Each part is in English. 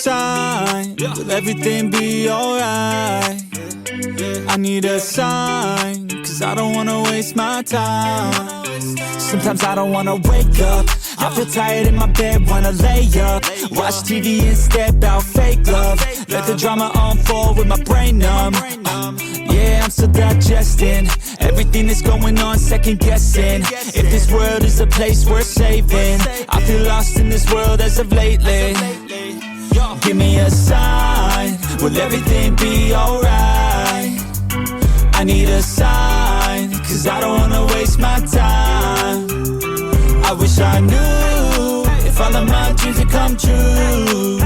sign. Will everything be alright? I need a sign, cause I don't wanna waste my time. Sometimes I don't wanna wake up, I feel tired in my bed, wanna lay up, watch TV instead, about fake love. Let the drama unfold with my brain numb. Yeah, I'm still digesting everything that's going on, second guessing if this world is a place worth saving. I feel lost in this world as of lately. Give me a sign, will everything be alright? I need a sign, cause I don't wanna waste my time. I wish I knew if all of my dreams would come true.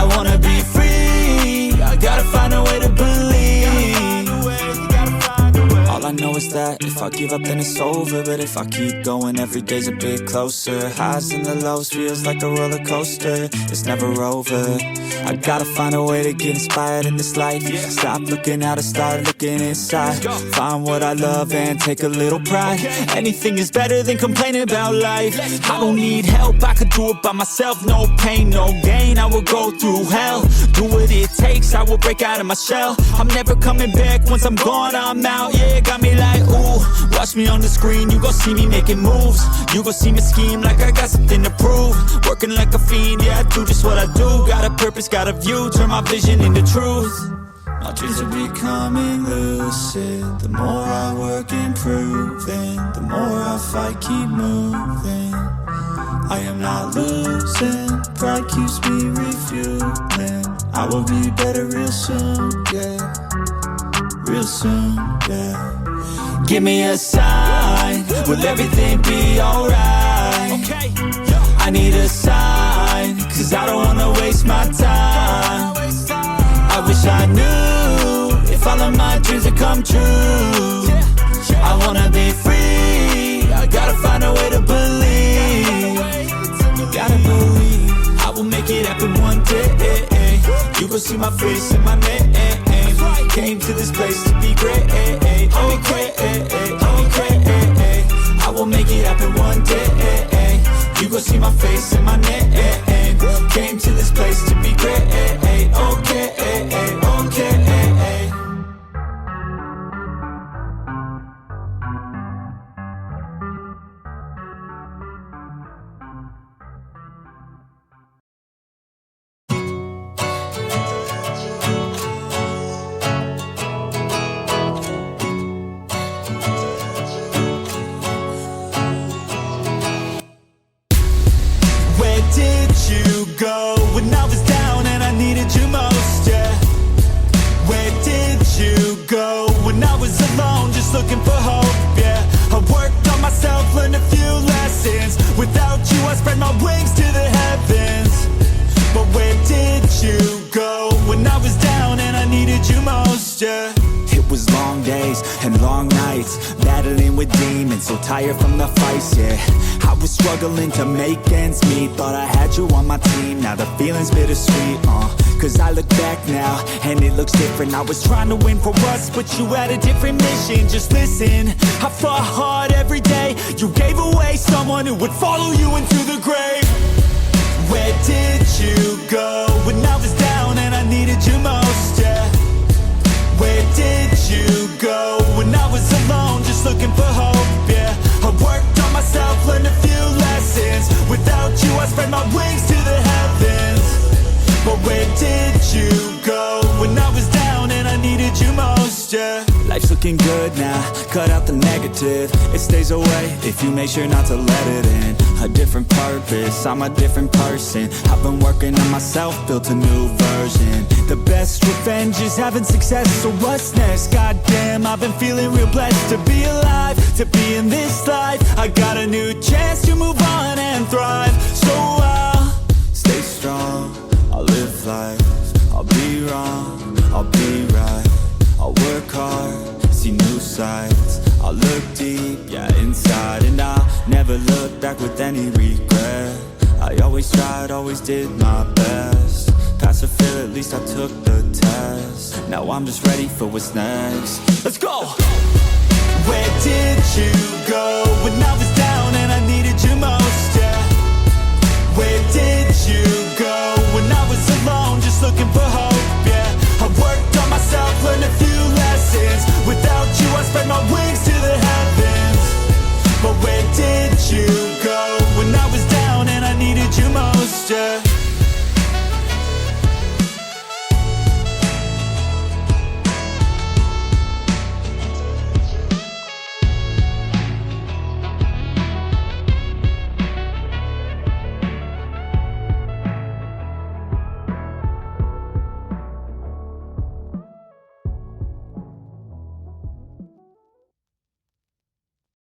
I wanna be free, I gotta find a way to believe. All I know is that if I give up then it's over, but if I keep going every day's a bit closer. Highs and the lows feels like a roller coaster, it's never over. I gotta find a way to get inspired in this life. Stop looking out and start looking inside. Find what I love and take a little pride. Anything is better than complaining about life. I don't need help, I could do it by myself. No pain, no gain, I will go through hell. Do what it takes, I will break out of my shell. I'm never coming back, once I'm gone I'm out. Yeah, got me like ooh, watch me on the screen, you gon' see me making moves. You gon' see me scheme like I got something to prove. Working like a fiend, yeah I do just what I do. Got a purpose, got a view, turn my vision into truth. My dreams are becoming lucid. The more I work improving, the more I fight, keep moving. I am not losing, pride keeps me refueling. I will be better real soon, yeah. Real soon, yeah. Give me a sign, will everything be alright? I need a sign, cause I don't wanna waste my time. I wish I knew if all of my dreams would come true. I wanna be free, I gotta find a way to believe. Gotta believe, I will make it happen one day. You gon' see my face in my name. Came to this place to be great. Okay, I will make it happen one day. You gon' see my face in my name. Came to this place to be great. Okay. Looking for hope, yeah. I worked on myself, learned a few lessons. Without you, I spread my wings to the heavens. But where did you go when I was down and I needed you most, yeah? It was long days and long nights, battling with demons, so tired from the fights, yeah. I was struggling to make ends meet, thought I had you on my team, now the feeling's bittersweet, cause I look back now, and it looks different. I was trying to win for us, but you had a different mission. Just listen, I fought hard every day. You gave away someone who would follow you into the grave. Where did you go when I was down and I needed you most, yeah? Where did you go when I was alone, just looking for hope, yeah? I worked on myself, learned a few lessons. Without you, I spread my wings to the heavens. But where did you go when I was down and I needed you most, yeah? Life's looking good now, cut out the negative. It stays away if you make sure not to let it in. A different purpose, I'm a different person. I've been working on myself, built a new version. The best revenge is having success, so what's next? Goddamn, I've been feeling real blessed to be alive, to be in this life. I got a new chance to move on and thrive. So I'll stay strong, I'll live life, I'll be wrong, I'll be right. I'll work hard, see new sights. I'll look deep, yeah, inside. And I'll never look back with any regret. I always tried, always did my best. Pass or fail, at least I took the test. Now I'm just ready for what's next. Let's go! Where did you